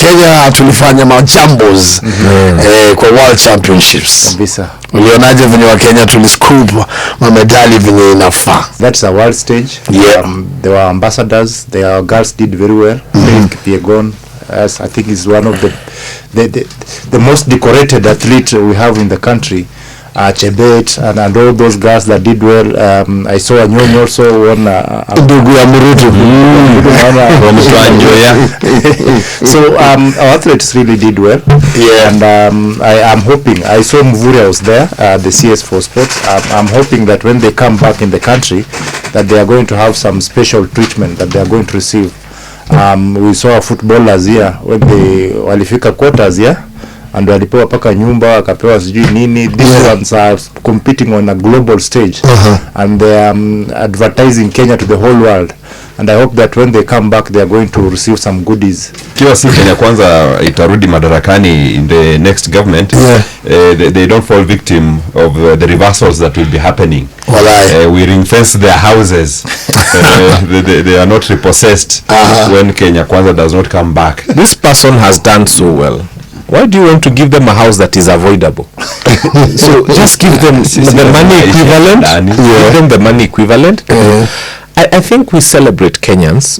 Kenya tulifanya majambos kwa World Championships. Kabisa. Ulionaje venye wa Kenya tuliscoop mamedali venye inafaa? That's a world stage. Yeah. They were ambassadors. Their girls did very well. Piegon, as I think is one of the most decorated athlete we have in the country. Chebet and all those girls that did well. I saw a Nyonyo also won Ndugu ya Murutu. So our athletes really did well. Yeah. And I'm hoping, I saw Mvura was there, the CS for sports. I'm hoping that when they come back in the country that they are going to have some special treatment that they are going to receive. We saw footballers here when they walifika quarters here, and walipewa paka nyumba, wakapewa sijui nini. These ones are competing on a global stage, and they are advertising Kenya to the whole world. And I hope that when they come back they are going to receive some goodies. Kiwa si Kenya kwanza itarudi madarakani in the next government, they don't fall victim of the reversals that will be happening. We ring-fence their houses. They are not repossessed when Kenya kwanza does not come back. This person has done so well. Why do you want to give them a house that is avoidable? So just give them the money equivalent. Give them the money equivalent. I think we celebrate Kenyans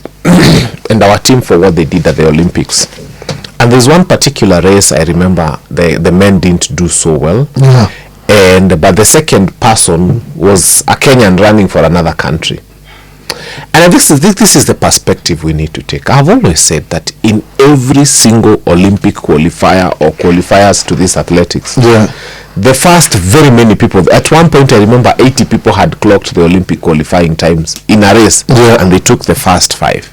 and our team for what they did at the Olympics. And there's one particular race I remember the men didn't do so well. But the second person was a Kenyan running for another country. And this is the perspective we need to take. I've always said that in every single Olympic qualifier or qualifiers to this athletics, the first very many people, at one point I remember 80 people had clocked the Olympic qualifying times in a race, and they took the first 5.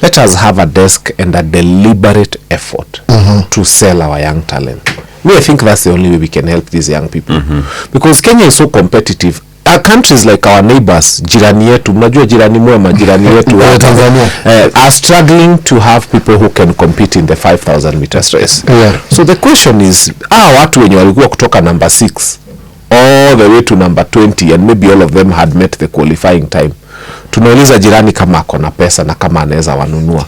Let us have a desk and a deliberate effort to sell our young talent. I think that's the only way we can help these young people. Because Kenya is so competitive. Our countries like our neighbors, jirani yetu, mnajua jirani mwema, jirani yetu are struggling to have people who can compete in the 5,000 meters race. So the question is, watu wenye walikuwa kutoka number 6 all the way to number 20 and maybe all of them had met the qualifying time. Tunauliza jirani kama ako na pesa na kama anaweza wanunua.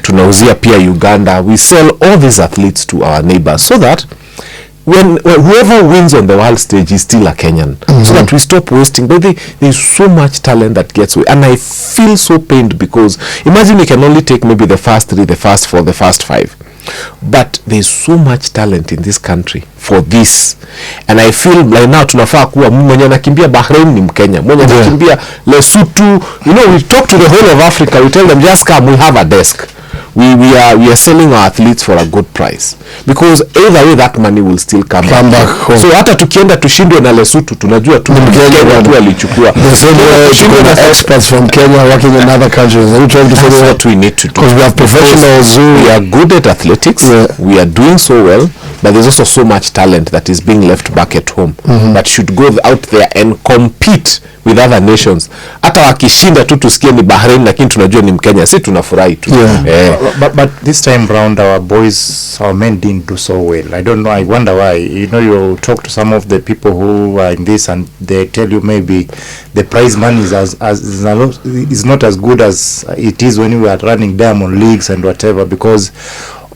Tunauzia pia Uganda. We sell all these athletes to our neighbors so that when whoever wins on the world stage is still a Kenyan, so that we stop wasting. But there's so much talent that gets away, and I feel so pained because imagine we can only take maybe the first 3, the first 4, the first 5, but there's so much talent in this country for this, and I feel like now tunafaa kuwa mwenye anakimbia Bahrain ni Mkenya, mwenye anakimbia Lesotho. We talk to the whole of Africa. We tell them just come, we have a desk. We are selling our athletes for a good price, because either way that money will still come back home. So hata tukienda tushindwe na Lesotho tunajua tu Mkenya tu alichukua. The experts from Kenya working in other countries. We trying to figure out what we need to do. Because we have professionals we are good at athletics. We are doing so well, but there's also so much talent that is being left back at home that should go out there and compete with other nations. Hata wakishinda tu tusikie ni Bahrain lakini tunajua ni Mkenya, si tunafurahi tu. But this time round our men didn't do so well. I don't know, I wonder why. You talk to some of the people who are in this and they tell you maybe the prize money is not as good as it is when we are running diamond leagues and whatever, because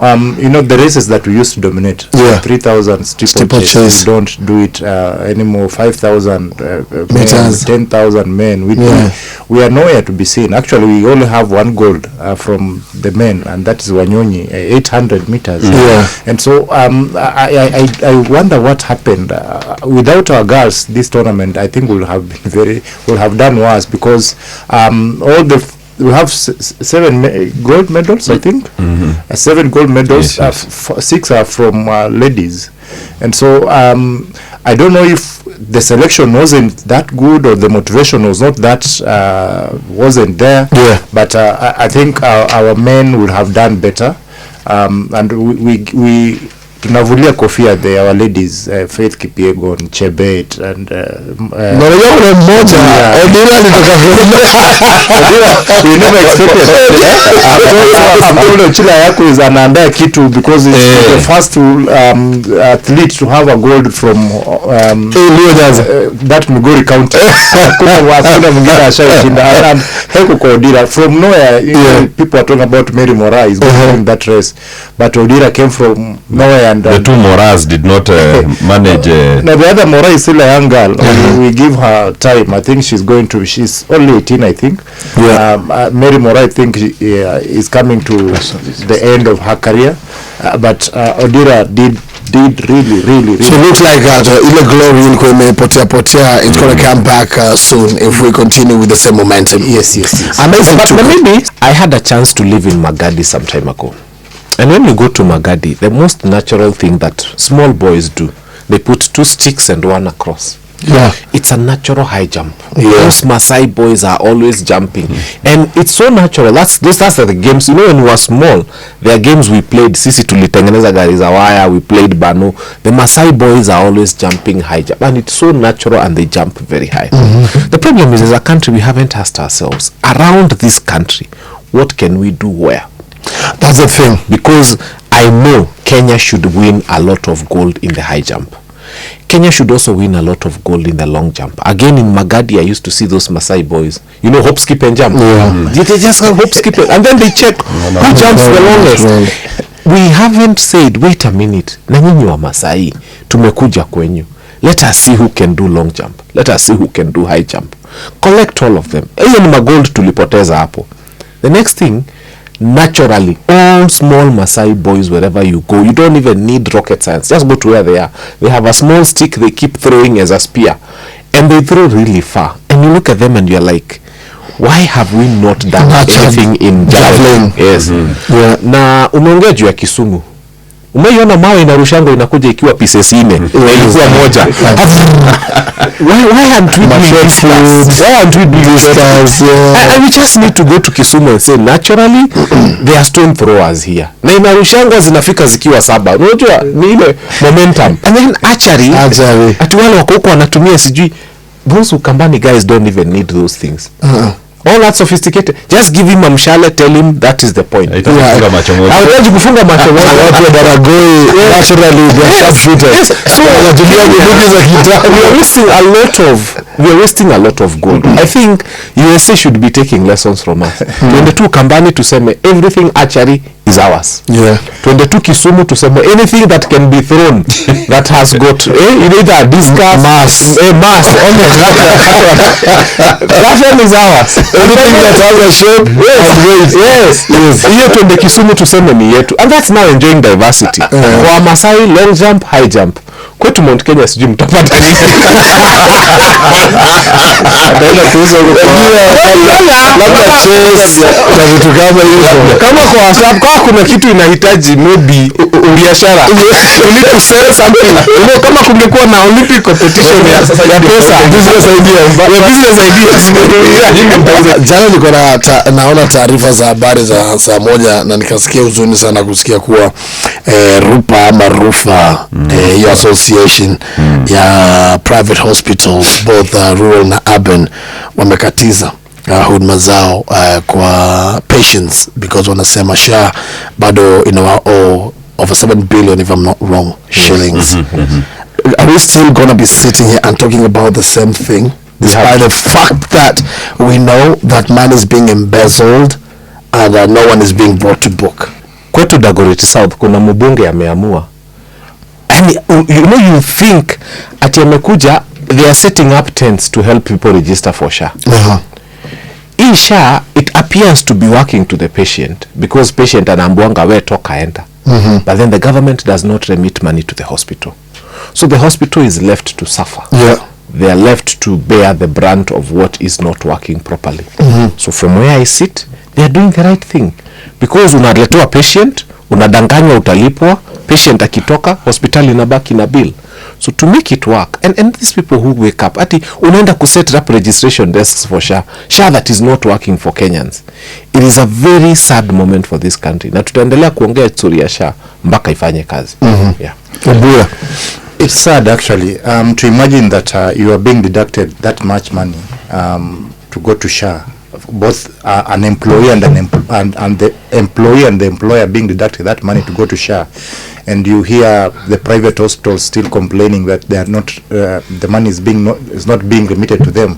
the races that we used to dominate, 3,000 steeplechase, we don't do it anymore. 5,000 meters, 10,000 men. We are nowhere to be seen. Actually, we only have one gold from the men, and that is Wanyonyi, 800 meters. And so I wonder what happened. Without our girls, this tournament, I think will have done worse, because we have 7 gold medals, I think. 7 gold medals. 6 are from ladies, and so I don't know if the selection wasn't that good or the motivation was not that wasn't there. But I think our men would have done better, and we tunavulia kofia our ladies, Faith Kipyegon, Chebet and mmoja Odinga alitoka we never expected Chila yako is anaandaa kitu because it's the first athlete to have a gold from that Migori County. Kuna mwingine ashashinda and heko kwa Odira from nowhere. People are talking about Mary Moraa is going in that race, but Odira came from nowhere and the two Moraas did not manage. No, the other Moraa is still a young girl. We give her time. I think she's only 18, I think. Mary Moraa, I think is coming to the end of her career, but Odira did really. She looks like ile glory ilikuwa imepotea. It's going to come back soon if we continue with the same momentum. Yes. Amazing. But maybe I had a chance to live in Magadi some time ago. And when you go to Magadi, the most natural thing that small boys do, they put 2 sticks and one across. Yeah. It's a natural high jump. Those Maasai boys are always jumping. And it's so natural. That's the games. You know, when we were small, there are games we played. Sisi tulitengeneza gari za wire, we played Bano. The Maasai boys are always jumping high jump. And it's so natural and they jump very high. The problem is, as a country, we haven't asked ourselves, around this country, what can we do where? That's the thing. Because I know Kenya should win a lot of gold in the high jump. Kenya should also win a lot of gold in the long jump. Again, in Magadi, I used to see those Maasai boys, hop, skip and jump. They just hop, skip and then they check who jumps the longest. We haven't said, wait a minute, na nyinyi wa Maasai tumekuja kwenyu, let us see who can do long jump, let us see who can do high jump, collect all of them. Hiyo ni magold tulipoteza hapo. The next thing, naturally, all small Maasai boys, wherever you go, you don't even need rocket science. Just go to where they are. They have a small stick they keep throwing as a spear, and they throw really far. And you look at them and you're like, why have we not done anything in javelin? Yes. Na umeongea juu ya Kisumu. Umeiona mawe inarushango inakuja ikiwa pieces 4 ilikuwa moja. Why aren't we doing this? Why aren't we doing this? And we just need to go to Kisumu and say, naturally, there are stone throwers here. Na inarushango zinafika zikiwa 7. Unajua ni ile momentum. And then archery. Ati wale wako huko wanatumia sijui. Those Ukambani guys don't even need those things. All that sophisticated. Just give him a mshale, tell him that is the point. Hawezi kufunga macho moja. Watu wa Baragoi naturally they are sharpshooters. So we are wasting a lot of gold. I think USA should be taking lessons from us. Twende tu Kambani tuseme everything archery is ours. Twende tu Kisumu tuseme anything that can be thrown that has got either a discus, mass that one is ours. Anything that has a shape and weight. Yes. Hiyo twende Kisumu tuseme ni yetu. And that's now enjoying diversity. Kwa Maasai long jump, high jump. Kwetu Mount Kenya sijui mtapata nini. Ataenda kuuza huko. Labda chess na vitu kama hivyo. Kama kwa WhatsApp kwa kuna kitu inahitaji maybe biashara. You need to sell something. Kama kungekuwa na Olympic competition ya pesa, business ideas. Jana niko naona taarifa za habari za saa moja na nikasikia huzuni sana kusikia kuwa Rupa ama Rufa hiyo association ya private hospitals both rural na urban wamekatiza huduma zao kwa patients because wanasema SHA bado over 7 billion if I'm not wrong shillings. Are we still going to be sitting here and talking about the same thing despite the fact that we know that money is being embezzled and no one is being brought to book? Kwetu Dagoretti South kuna mbunge ameamua. And you think ati amekuja they are setting up tents to help people register for SHA. In SHA, it appears to be working to the patient because patient anaambiwanga we toka enter. But then the government does not remit money to the hospital. So the hospital is left to suffer. They are left to bear the brunt of what is not working properly. So from where I sit, they are doing the right thing. Because unaletewa patient, unadanganywa utalipwa, patient akitoka, hospitali inabaki na bill. So to make it work, and these people who wake up, ati unaenda kuset up registration desks for SHA that is not working for Kenyans. It is a very sad moment for this country. Na tutaendelea kuongea story ya SHA mpaka ifanye kazi. Yeah. It's sad actually to imagine that you are being deducted that much money to go to SHA, both an employee and the employee and the employer being deducted that money to go to SHA, and you hear the private hospitals still complaining that they are not the money is not being remitted to them.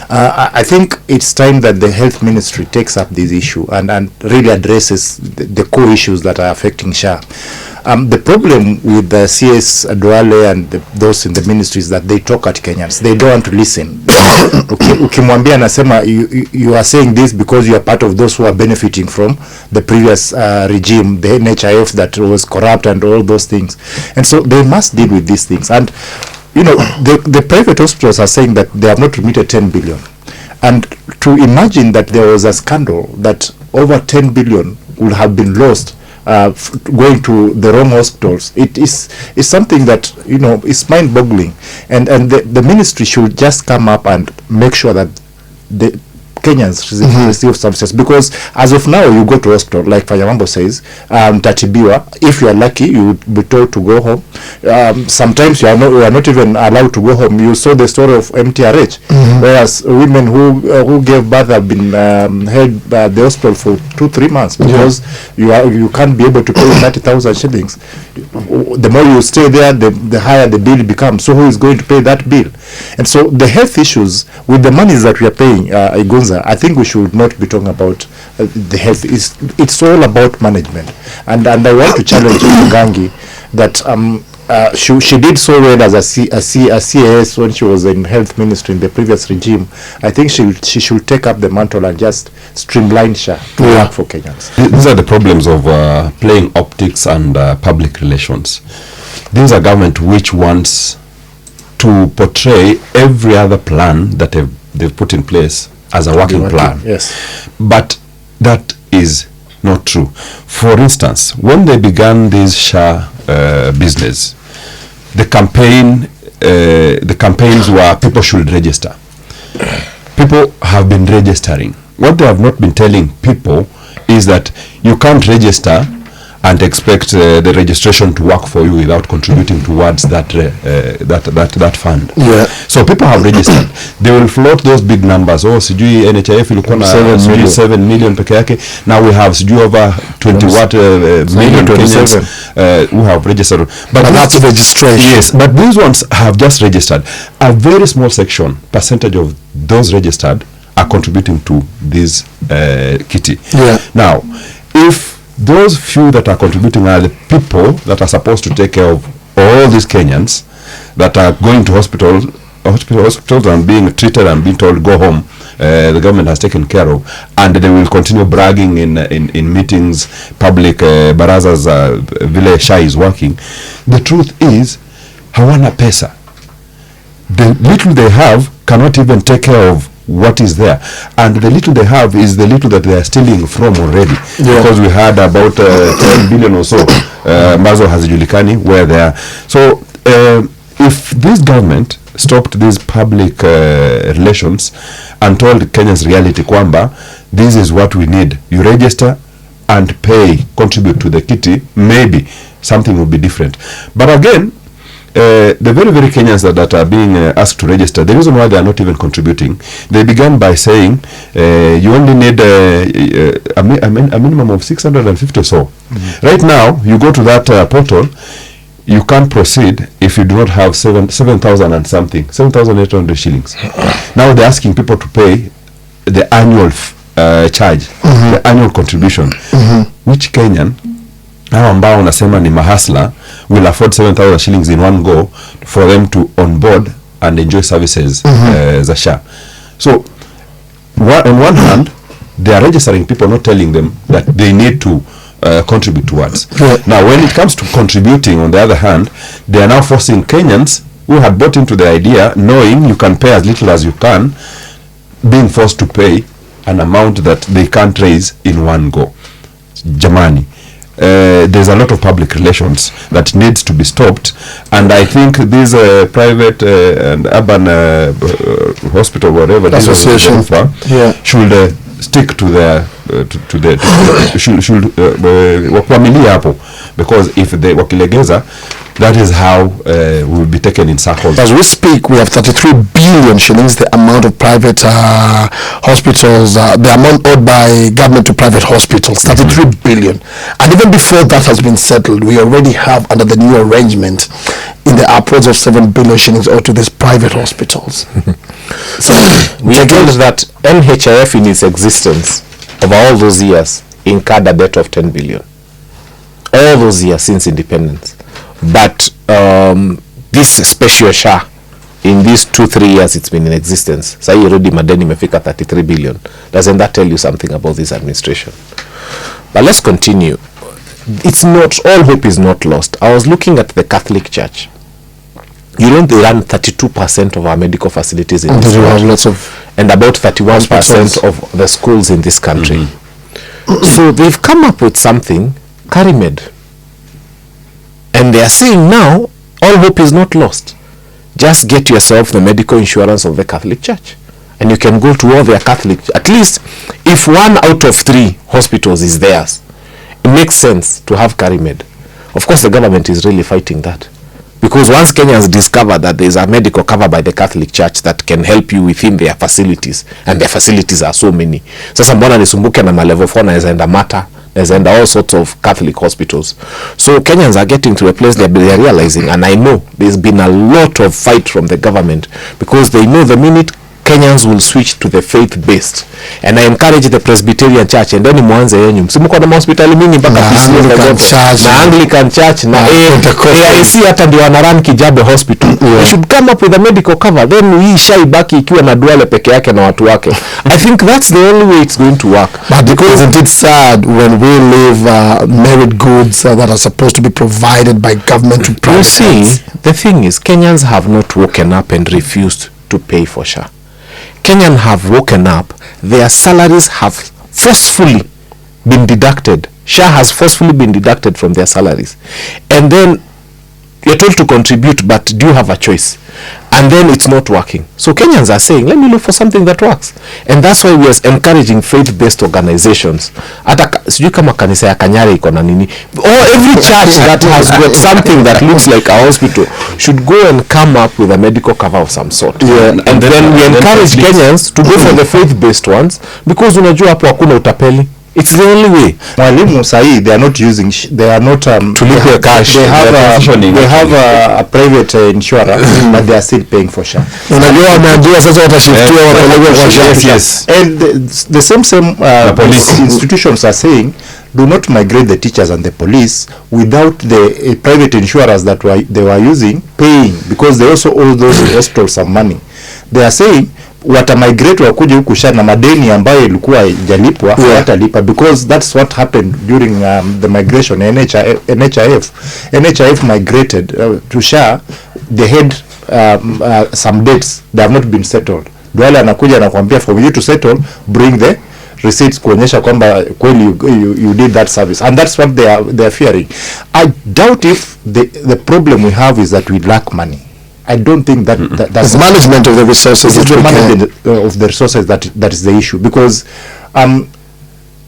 I think it's time that the health ministry takes up this issue and really addresses the core issues that are affecting SHA. The problem with the CS Duale and those in the ministries that they talk at Kenyans, they don't want to listen. Ukimwambia anasema you are saying this because you are part of those who are benefiting from the previous regime, the NHIF that was corrupt and all those things, and so they must deal with these things. And you know, the private hospitals are saying that they have not remitted 10 billion, and to imagine that there was a scandal that over 10 billion would have been lost going to the wrong hospitals, it is something that, you know, is mind-boggling, and the ministry should just come up and make sure that the Kenyans receive services, because as of now you go to hospital, like Fayamambo says, Tatibiwa, if you are lucky you would be told to go home. Sometimes you are not even allowed to go home. You saw the story of MTRH, whereas women who gave birth have been held at the hospital for 2-3 months because you can't be able to pay 30,000 shillings. The more you stay there, the higher the bill becomes. So who is going to pay that bill? And so the health issues with the monies that we are paying, Igunza, I think we should not be talking about the health. It's all about management. And I want to challenge Ngangi that she did so well as a CAS when she was in health ministry in the previous regime. I think she should take up the mantle and just streamline SHA to work for Kenyans. These are the problems of playing optics and public relations. These are government which wants to portray every other plan that they've put in place as a working plan. Yes. But that is not true. For instance, when they began this SHA business, the campaigns were people should register. People have been registering. What they have not been telling people is that you can't register and expect the registration to work for you without contributing towards that fund. Yeah. So people have registered. They will float those big numbers. Oh, sijui NHIF ilikuwa na 7 million peke yake. Now we have sijui over 20 million Kenyans who have registered. But that's registration. Yes, but these ones have just registered. A very small percentage of those registered are contributing to this kitty. Yeah. Now, if those few that are contributing are the people that are supposed to take care of all these Kenyans that are going to hospitals and being treated and being told go home, the government has taken care of, and they will continue bragging in meetings, public barazas, vile SHA is working. The truth is, hawana pesa. The little they have cannot even take care of what is there, and the little they have is the little that they are stealing from already. Because we had about 10 billion or so ambazo hazijulikani where they are. So if this government stopped these public relations and told Kenyans reality kwamba this is what we need, you register and pay, contribute to the kitty, maybe something will be different. But again, the very Kenyans that are being asked to register, the reason why they are not even contributing, they began by saying you only need a minimum of 650 or so. Right now, you go to that portal, you can't proceed if you do not have 7,000 and something, 7,800 shillings. Now they're asking people to pay the annual charge, the annual contribution. Which Kenyan hao ambao unasema ni mahasla will afford 7,000 shillings in one go for them to onboard and enjoy services za SHA? So on one hand, they are registering people, not telling them that they need to contribute towards. Now when it comes to contributing, on the other hand, they are now forcing Kenyans who had bought into the idea, knowing you can pay as little as you can, being forced to pay an amount that they can't raise in one go. Jamani, there's a lot of public relations that needs to be stopped, and I think these private and urban hospital, whatever association should stick to their should wakwamilia hapo, because if they wakilegeza, that is how we will be taken in circles. As we speak, we have 33 billion shillings, the amount of private hospitals, the amount owed by government to private hospitals, 33 billion. And even before that has been settled, we already have, under the new arrangement, in the upwards of 7 billion shillings owed to these private hospitals. So we are told that NHIF in its existence over all those years incurred a debt of 10 billion. All those years since independence. But this special SHA, in these 2-3 years it's been in existence, so already madeni mefika 33 billion. Doesn't that tell you something about this administration? But let's continue. It's not, all hope is not lost. I was looking at the Catholic Church. You know, they run 32% of our medical facilities in this country, and about 31% of the schools in this country. So they've come up with something, CariMed. And they are saying now, all hope is not lost. Just get yourself the medical insurance of the Catholic Church. And you can go to all their Catholic, at least if 1 out of 3 hospitals is theirs, it makes sense to have CariMed. Of course, the government is really fighting that. Because once Kenyans discover that there is a medical cover by the Catholic Church that can help you within their facilities, and their facilities are so many. Sasa mbona nisumbuke na malevel 4 na enda Mata, and all sorts of Catholic hospitals. So Kenyans are getting to a place they are realizing, and I know there's been a lot of fight from the government, because they know the minute Kenyans will switch to the faith-based. And I encourage the Presbyterian Church, and then mwanze yenyu msimuko na hospitali mingi mpaka na Anglican Church na AIC hata ndio wanaran Kijabe Hospital. They should come up with a medical cover, then hii shaibaki ikiwa na Duale peke yake na watu wake. I think that's the only way it's going to work. But because isn't it sad when we leave merit goods that are supposed to be provided by government to private? You see, the thing is, Kenyans have not woken up and refused to pay for SHA. Kenyans have woken up, their salaries have forcefully been deducted. SHA has forcefully been deducted from their salaries. And then you're told to contribute, but do you have a choice? And then it's not working. So Kenyans are saying, let me look for something that works. And that's why we are encouraging faith-based organizations. Hata sijui kama kanisa ya Kanyari iko na nini. Or every church that has got something that looks like a hospital should go and come up with a medical cover of some sort. Yeah. And then we encourage Kenyans to go for the faith-based ones, because unajua hapo hakuna utapeli. It's the only way. Mwalimu sahi, they are not using, they are not to live with cash. They have a private insurer, but they are still paying for SHA. Unajua wameambiwa sasa watashiftiwa wapelekwe kwa SHA. Yes. And the same police institutions are saying, do not migrate the teachers and the police without the private insurers that they were using paying, because they also owe those hospitals some money. They are saying watamigrate wakuje huku SHA na madeni ambayo ilikuwa ijalipwa watalipa, because that's what happened during the migration. NHIF migrated to SHA. They had some debts that have not been settled. Duale anakuja anakuambia, for you to settle, bring the receipts kuonyesha kwamba kweli you did that service, and that's what they are fearing. I doubt if the problem we have is that we lack money. I don't think that's management of the resources. It's the management of the resources that is the issue, because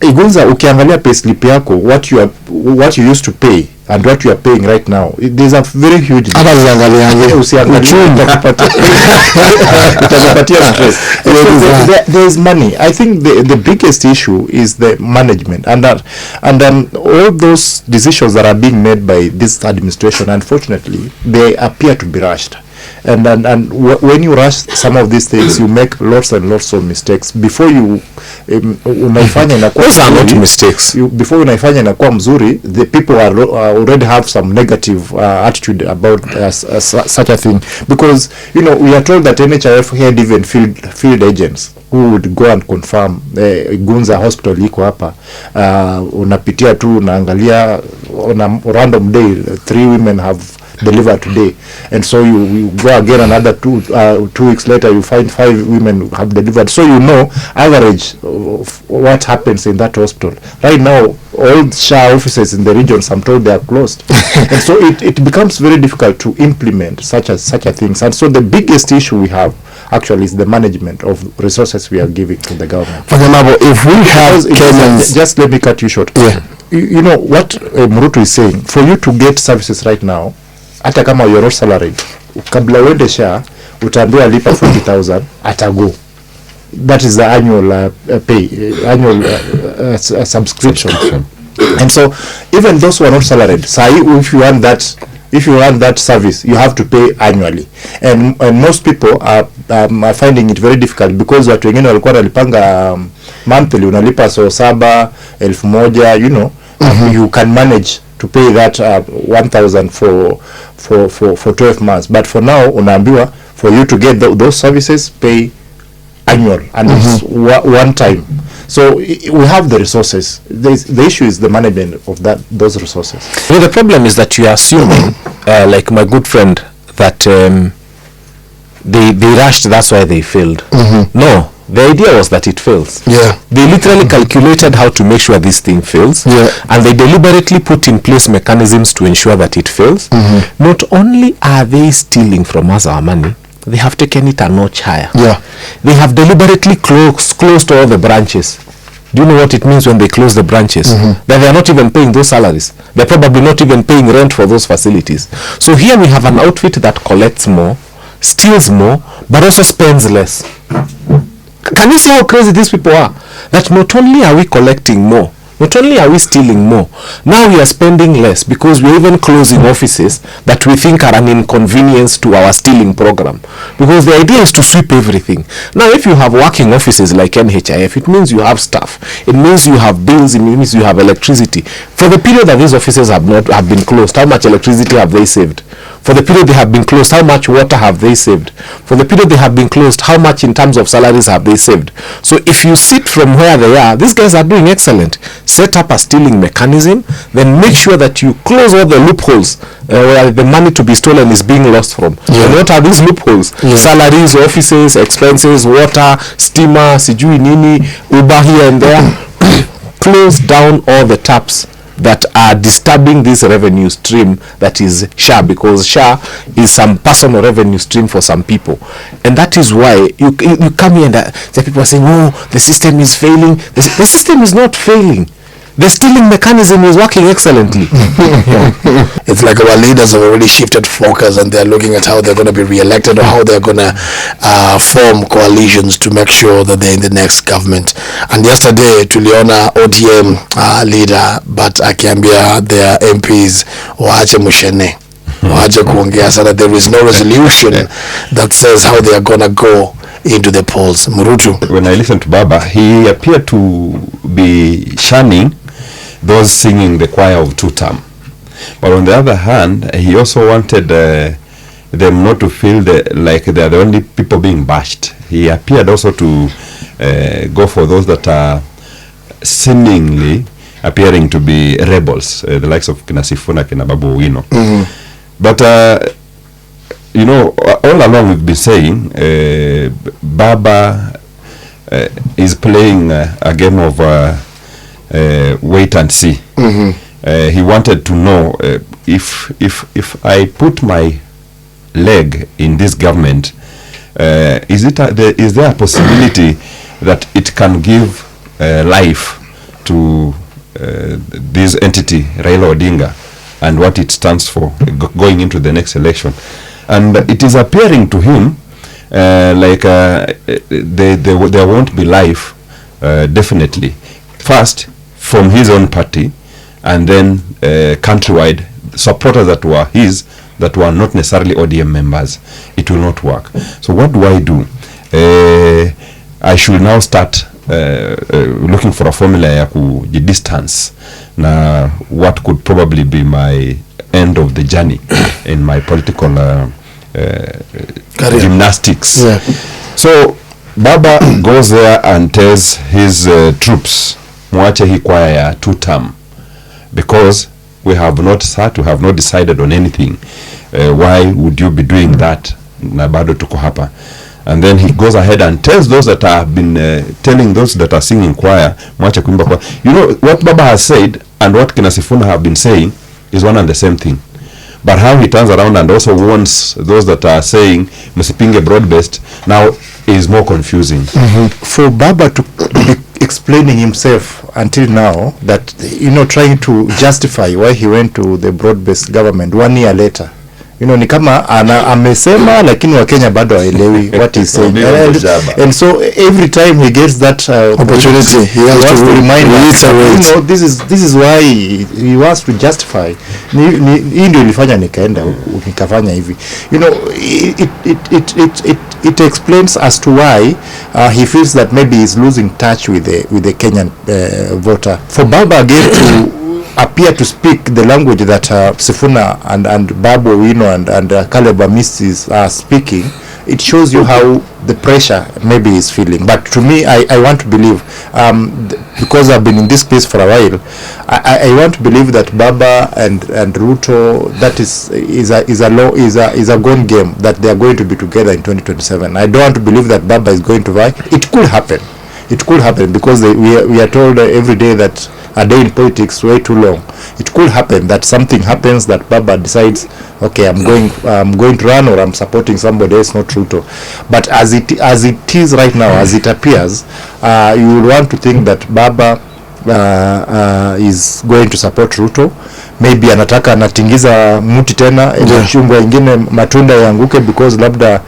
Igunza, ukiangalia payslip yako, what you used to pay and what you are paying right now, there's a very huge there is money. I think the biggest issue is the management, and all those decisions that are being made by this administration, unfortunately, they appear to be rushed. And when you rush some of these things, you make lots and lots of mistakes before you unaifanya inakuwa. Those are not mistakes. Before unaifanya inakuwa mzuri, the people already have some negative attitude about such a thing, because we are told that NHIF had even field agents who would go and confirm Gunza hospital iko hapa, unapitia tu unaangalia on a random day 3 women have delivered today, and so you go again another 2 weeks later, you find 5 women have delivered. So average of what happens in that hospital right now. All SHA offices in the regions, I'm told, they are closed. And so it becomes very difficult to implement such a things. And so the biggest issue we have actually is the management of resources we are giving to the government. For example, if we have Kenyans, just let me cut you short. Yeah. you know what Murutu is saying, for you to get services right now, hata kama you're not salaried, kabla uende SHA utaambiwa lipa 40,000 atago. That is the annual pay, annual subscription. And so even those who are not salaried, say if you want that service, you have to pay annually. And most people are finding it very difficult because watu wengine walikuwa wanalipanga monthly, unalipa so 7,000, you know, you can manage to pay that 1,000 for 12 months. But for now, unaambiwa for you to get those services, pay annual, and it's one time. So we have the resources. The issue is the management of those resources. Well, the problem is that you are assuming, like my good friend, that they rushed, that's why they failed. No, the idea was that it fails. Yeah. They literally calculated how to make sure this thing fails. Yeah. And they deliberately put in place mechanisms to ensure that it fails. Not only are they stealing from us our money, they have taken it a notch higher. Yeah. They have deliberately closed all the branches. Do you know what it means when they close the branches? That they are not even paying those salaries. They're probably not even paying rent for those facilities. So here we have an outfit that collects more, steals more, but also spends less. Can you see how crazy these people are? That not only are we collecting more, not only are we stealing more, now we are spending less because we're even closing offices that we think are an inconvenience to our stealing program. Because the idea is to sweep everything. Now, if you have working offices like NHIF, it means you have staff. It means you have bills. It means you have electricity. For the period that these offices have been closed, how much electricity have they saved? For the period they have been closed, how much water have they saved? For the period they have been closed, how much in terms of salaries have they saved? So if you sit from where they are, these guys are doing excellent. Set up a stealing mechanism, then make sure that you close all the loopholes where the money to be stolen is being lost from. Yeah. And what are these loopholes? Yeah. Salaries, offices, expenses, water, steamer, sijui nini, Uber here and there. Close down all the taps that are disturbing this revenue stream that is SHA, because SHA is some personal revenue stream for some people. And that is why you come here and the people are saying, oh, the system is failing. The system is not failing. The stealing mechanism is working excellently. It's like our leaders have already shifted focus and they're looking at how they're going to be re-elected or how they're going to form coalitions to make sure that they're in the next government. And yesterday tuliona ODM leader but akiambia their MPs waache mushene, waache kuongea sana. There is no resolution that says how they are going to go into the polls. Murutu, when I listened to Baba, he appeared to be shunning those singing the choir of two-term. But on the other hand, he also wanted them not to feel like they are the only people being bashed. He appeared also to go for those that are seemingly appearing to be rebels, the likes of Kina Sifuna, Kina Babu Wino. But you know, all along we've been saying Baba is playing a game of wait and see. He wanted to know if I put my leg in this government, is there a possibility that it can give life to this entity, Raila Odinga, and what it stands for going into the next election? And it is appearing to him like there won't be life, definitely. First, from his own party, and then countrywide supporters that were his, that were not necessarily ODM members. It will not work. So what do I do? I should now start looking for a formula ya kujidistance na what could probably be my end of the journey in my political gymnastics. Yeah. So Baba goes there and tells his troops, mwache hii kwaya ya two-term, because we have not decided on anything. Why would you be doing that? Na bado tuko hapa. And then he goes ahead and tells those that have been telling those that are singing choir, mwache kuimba choir. You know what Baba has said and what Kina Sifuna have been saying is one and the same thing. But how he turns around and also warns those that are saying msipinge broad-based now is more confusing. For Baba to be explaining himself until now, that, you know, trying to justify why he went to the broad-based government 1 year later. You know, ni kama amesema lakini Wakenya bado haelewi what he's saying. And so every time he gets that opportunity, he has to remind us, you know, this is why he wants to justify. Hii ndio ilifanya nikafanya hivi. You know, it explains as to why he feels that maybe he's losing touch with the Kenyan voter. For Baba again to appear to speak the language that Sifuna and Babu Owino and Caleb Amisi are speaking, it shows you how the pressure maybe is feeling. But to me, I want to believe, because I've been in this place for a while, I want to believe that Baba and Ruto, that is a gone game, that they are going to be together in 2027. I don't want to believe that Baba is going to vie. It could happen. It could happen, because we are told every day that a day in politics way too long. It could happen that something happens that Baba decides, okay, I'm going to run, or I'm supporting somebody else, not Ruto. But as it is right now, as it appears, you will want to think that Baba is going to support Ruto. Maybe anataka anatingiza muti tena, chungwa ingine matunda yanguke, because labda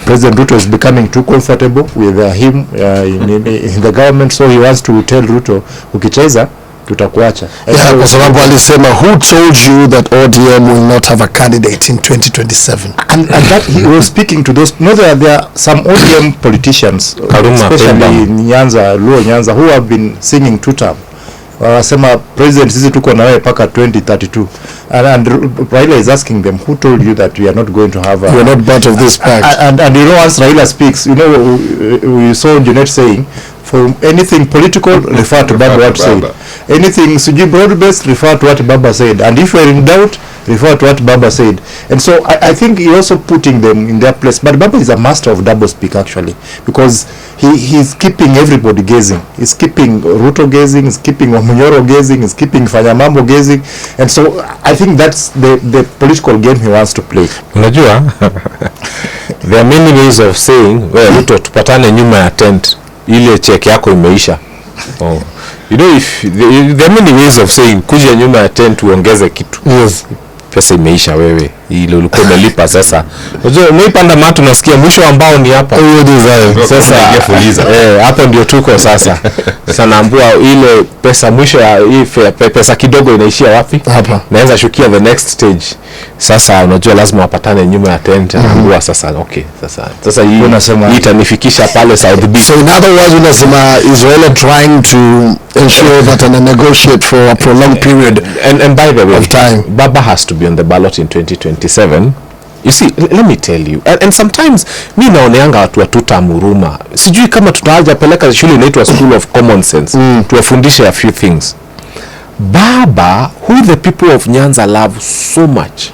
President Ruto is becoming too comfortable with him in the government, so he wants to tell Ruto, ukicheza tutakuacha. Kwa sababu alisema, who told you that ODM will not have a candidate in 2027? And that he was speaking to those. No, there are some ODM politicians, especially in Nyanza, Luo Nyanza, who have been singing two-term. Sema president, sisi tuko na wewe paka 2032, and Raila is asking them, who told you that we are not going to have we are not part of this pact? And you know, once Raila speaks, you know, we saw Junet saying, for anything political, refer to Baba what said. Anything suji broad-based, refer to what Baba said. And if you are in doubt, refer to what Baba said. And so I think he also putting them in their place. But Baba is a master of double speak, actually, because he's keeping everybody guessing. He's keeping Ruto guessing, he's keeping Wamunyoro guessing, he's keeping Fanyamambo guessing. And so I think that's the political game he wants to play. Unajua, there are many ways of saying, well, Ruto tupatane nyuma ya tent, ile check yako imeisha. Oh. You know, if there are many ways of saying, kuja nyuma ya tent uongeze kitu. Yes. Pesa imeisha wewe, ile ulikuwa umelipa sasa. Unajua umeipanda matu, nasikia mwisho ambao ni hapa. Sasa hapo ndio tuko sasa. Sasa naambua ile pesa mwisho ya hii pesa kidogo inaishia wapi? Hapa. Naweza shukia the next stage. Sasa unajua lazima wapatane nyuma ya tent, naambua sasa okay, sasa hii unasema itanifikisha pale South B. So in other words, unasema Israel trying to ensure that and negotiate for a prolonged period and by the way of time. Baba has to be on the ballot in 2027. You see, let me tell you, and sometimes mi naoneanga watu tutamuruma, sijui kama tutaja peleka shule inaitwa School of Common Sense tuwafundishe a few things. Baba, who the people of Nyanza love so much,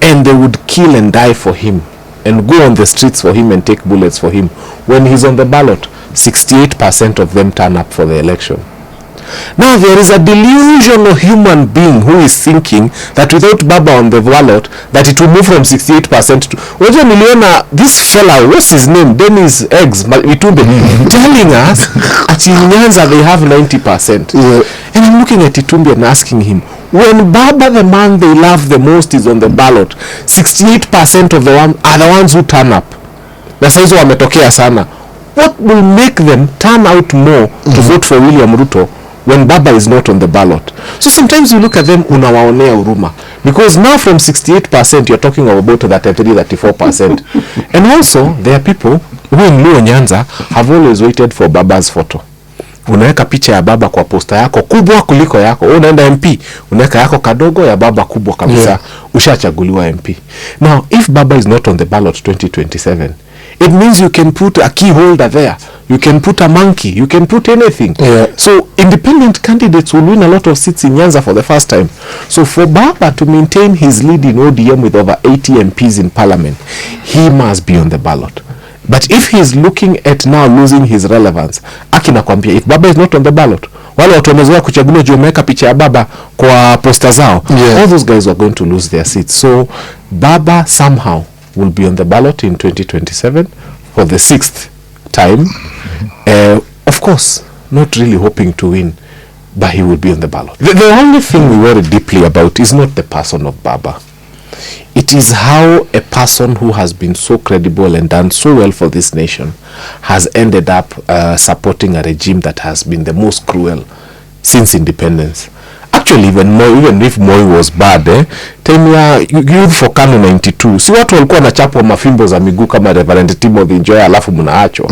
and they would kill and die for him and go on the streets for him and take bullets for him, when he's on the ballot, 68% of them turn up for the election. Now there is a delusional human being who is thinking that without Baba on the ballot, that it will move from 68% to... Unajua niliona this fella, what's his name, Dennis Eggs Itumbe, telling us at Nyanza they have 90%. Yeah. And I'm looking at Itumbe and asking him, when Baba, the man they love the most, is on the ballot, 68% of the one are the ones who turn up. Na saizo wametokea sana. What will make them turn out more to vote for William Ruto when Baba is not on the ballot? So sometimes you look at them, unawaonea huruma, because now from 68% you're talking about 33-34%. And also there are people who in Luo Nyanza have always waited for Baba's photo. Unaweka picha ya Baba kwa posta yako kubwa kuliko yako. Unaenda MP, unaweka yako kadogo ya Baba kubwa kabisa. Ushachaguliwa MP. Now if Baba is not on the ballot 2027, it means you can put a key holder there, you can put a monkey, you can put anything. So independent candidates will win a lot of seats in Nyanza for the first time. So for Baba to maintain his lead in ODM with over 80 MPs in parliament, he must be on the ballot. But if he's looking at now losing his relevance, akinakwambia, if Baba is not on the ballot, wale watu wamezoea kuchaguliwa juu wameweka picha ya Baba kwa posta zao, all those guys are going to lose their seats. So Baba somehow will be on the ballot in 2027 for the 6th time. of course, not really hoping to win, but he will be on the ballot. The only thing we worry deeply about is not the person of Baba. It is how a person who has been so credible and done so well for this nation has ended up supporting a regime that has been the most cruel since independence. Actually, even if Moi was bad, time ya youth for Kano 92, si watu walikuwa wanachapwa mafimbo za miguu kama Reverend Timothy Njoya alafu mnaachwa.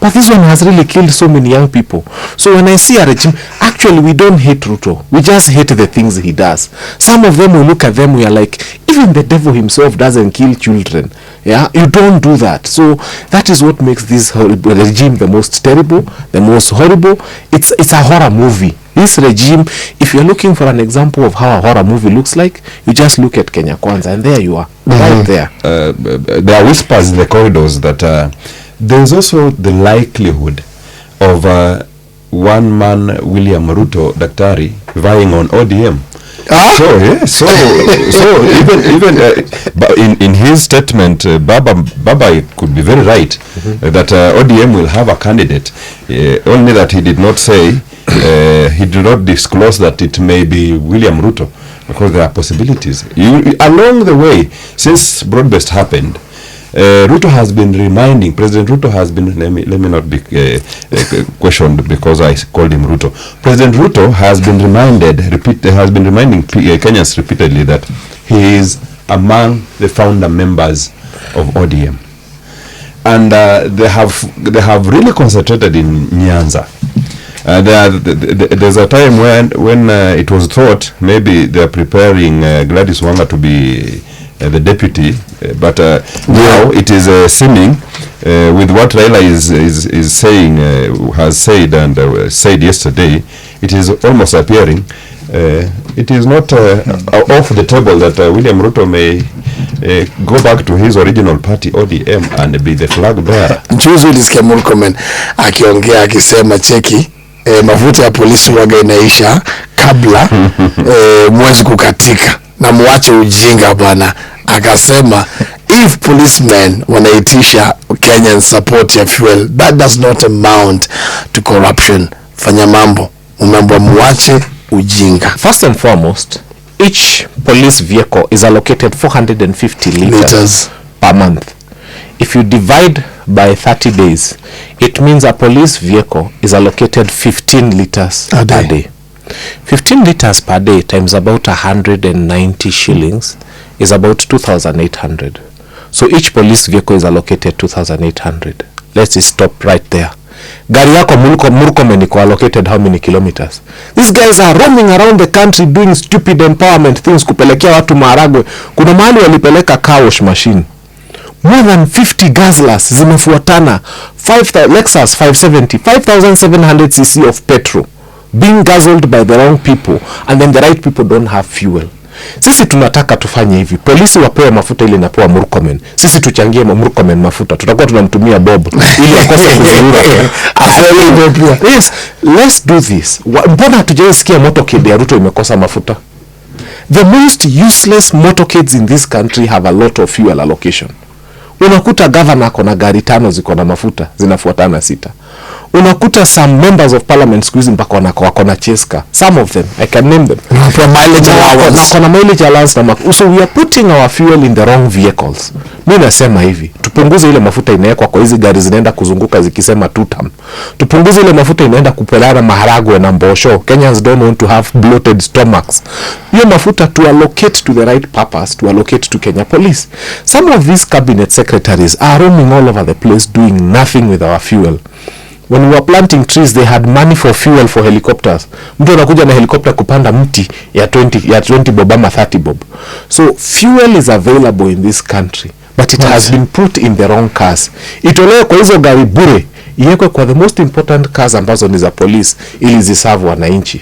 But this one has really killed so many young people. So when I see a regime, actually we don't hate Ruto. We just hate the things he does. Some of them, we look at them, we are like, even the devil himself doesn't kill children. Yeah, you don't do that. So that is what makes this regime the most terrible, the most horrible. It's a horror movie. This regime, if you're looking for an example of how a horror movie looks like, you just look at Kenya Kwanza, and there you are, right there. There are whispers in the corridors that there's also the likelihood of one man, William Ruto, Daktari, vying on ODM. So yeah, so even in his statement, Baba could be very right that ODM will have a candidate. Only that he did not say, he did not disclose that it may be William Ruto, because there are possibilities. Along the way, since Broadbest happened, Ruto has been reminding, President Ruto has been, let me not be questioned because I called him Ruto. President Ruto has been reminding Kenyans repeatedly that he is among the founder members of ODM. And they have really concentrated in Nyanza. There's a time when it was thought maybe they are preparing Gladys Wanga to be the deputy, but now it is seeming with what Raila is saying, has said and said yesterday, it is almost appearing it is not off the table that William Ruto may go back to his original party ODM and be the flag bearer. Juzi ulisikia Murkomen akiongea akisema cheki mafuta ya polisi waga inaisha kabla mwezi kukatika na muache ujinga bana. Akasema if policemen wanaitisha Kenyan support ya fuel, that does not amount to corruption. Fanya mambo muache ujinga. First and foremost, each police vehicle is allocated 450 liters per month. If you divide by 30 days, it means a police vehicle is allocated 15 liters per day. 15 liters per day times about 190 shillings is about 2,800. So each police vehicle is allocated 2,800. Let's just stop right there. Gari yako Murkomen iko allocated how many kilometers? These guys are roaming around the country doing stupid empowerment things, kupelekea watu maharagwe. Kuna mahali walipeleka car wash machine. More than 50 Gazlas zimefuatana. Lexus 570, 5,700 cc of petrol being guzzled by the wrong people, and then the right people don't have fuel. Sisi tunataka tufanye hivi. Polisi wapewe mafuta ile inapewa Murkomen. Sisi tuchangie Murkomen mafuta. Tutakuwa tunamtumia Bob ili akose kuzurura. Yes, let's do this. Mbona hatujaisikia motorcade ya Ruto imekosa mafuta? The most useless motorcades in this country have a lot of fuel allocation. Unakuta governor kona gari 5 ziko na mafuta zinafuatana 6. Unakuta some members of parliament squeeze mpaka wako Cheska. Some of them, I can name them. For mileage allowance. Kuna mileage allowance na so we are putting our fuel in the wrong vehicles. Mimi nasema hivi, tupunguze ile mafuta inawekwa kwa hizi gari zinaenda kuzunguka zikisema tutam. Tupunguze ile mafuta inaenda kupelana maharagwe na mbosho. Kenyans don't want to have bloated stomachs. Hiyo mafuta to allocate to the right purpose, to allocate to Kenya Police. Some of these cabinet secretaries are roaming all over the place doing nothing with our fuel. When we were planting trees, they had money for fuel for helicopters. Mtu anakuja na helicopter kupanda mti ya 20 bob ama 30 bob. So fuel is available in this country, but it has been put in the wrong cars. Itolewe kwa hizo gari bure, iwekwe kwa the most important cars ambazo ni za police ili ziserve wananchi.